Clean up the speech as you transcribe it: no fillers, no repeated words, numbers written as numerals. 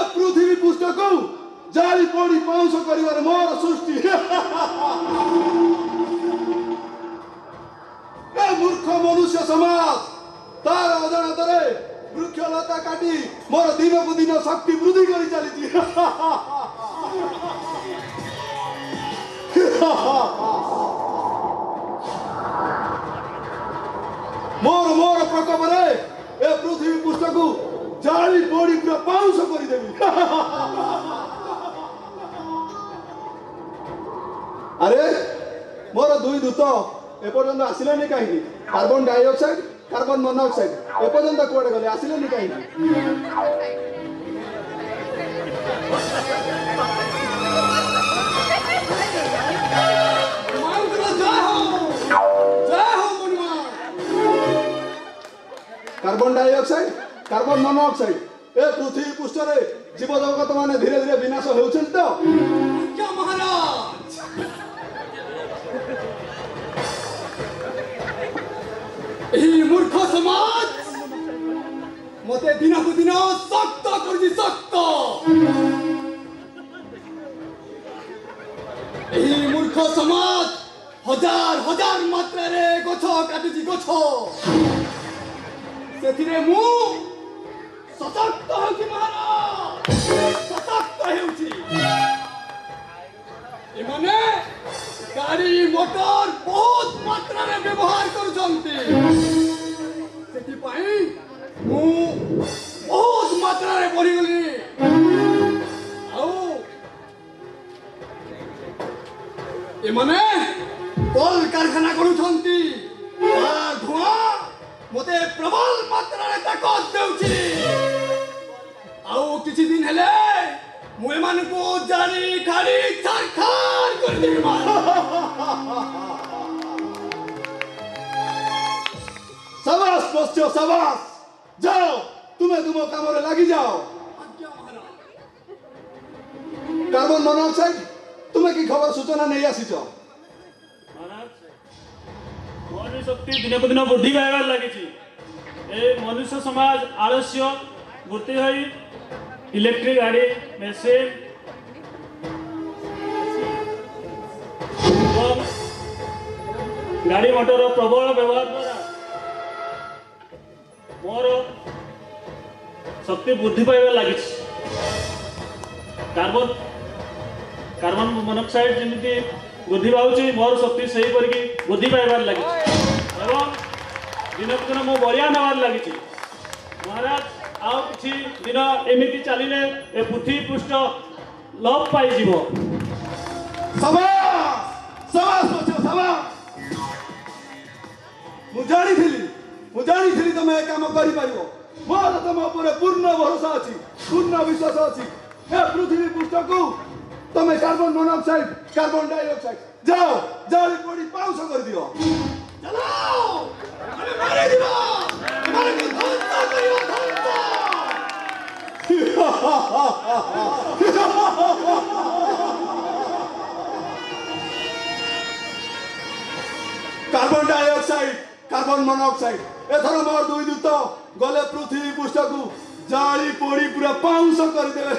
पृथ्वी पुस्तक जाली पड़ी पाउस कर मोर सृष्टि मूर्ख मनुष्य समाज तार अजाणत वृक्षलता काटी मोर दिन को दिन शक्ति वृद्धि कर चली मोर मोर प्रकोप ए पृथ्वी पुस्तक जाली पड़ी पूरा पाउस करदेवी अरे मोर दुई दूत एपर्यंत आसिलानी कहीं कार्बन डाइऑक्साइड कार्बन मोनोऑक्साइड एपर्यंत कुआडे गले आसिलानी कहीं कार्बन डाइऑक्साइड कार्बन मोनोऑक्साइड ए पृथ्वी पृष्ठ जीव जगत माने धीरे धीरे विनाश होउछन तो क्या महाराज एही मूर्ख समाज मते दिन को दिन सख्त करजी सख्त एही मूर्ख समाज हजार हजार मात्रा रे गछ काटुची गछ सेथिरे मु सशक्त होउची महाराज सशक्त होउची एमाने गाड़ी मोटर बहुत मात्रा रे व्यवहार करूछंती सेति पई मु बहुत मात्रा रे बढ़ी गली आउ एमाने कल कारखाना करूछंती धुआं मते प्रबल मात्रा रे ताकत देउची आउ किछि दिन हेले मुए मान को जारी खाड़ी छरखार कर दे शाबाश पोस्टो शाबाश जाओ तुम्हें तुम काम रे लगी जाओ कार्बन मोनोऑक्साइड तुम्हें की खबर सूचना नहीं आसीछ मनुष्य शक्ति दिन को दिन वृद्धि पाइबार लगी ए मनुष्य समाज आलस्य वृत्ति होई इलेक्ट्रिक गाड़ी मेसिन गाड़ी मोटर प्रबल व्यवहार द्वारा मोर शक्ति वृद्धि पाइबार लगी कार्बन कार्बन मोनोऑक्साइड जमी वृद्धि पाऊँ मोर शक्ति सही करके वृद्धि पाइबार लगी एवं दिन को दिन मो बलिया नबार लगी महाराज आउ किछि दिन एमिति चलिले ए पृथ्वी पृष्ठ लोप पाई जीवो शाबाश शाबाश बच्चो शाबाश मु जानी थी तुम ए काम करि पाइबो मोर तुम ऊपर पूर्ण भरोसा अछि पूर्ण विश्वास अछि ए पृथ्वी पृष्ठ को तुम कार्बन मोनोऑक्साइड कार्बन डाइऑक्साइड जाओ जाली पड़ी पाउस कर दियो चलो अरे मारे दियो मारे को ध्वंस करियो ध्वंस कार्बन डाइऑक्साइड कार्बन मोनोऑक्साइड एथर मोर दुई दूत गले पृथ्वी पृष्ठ को जाली पोड़ी पूरा पाउंस कर देवे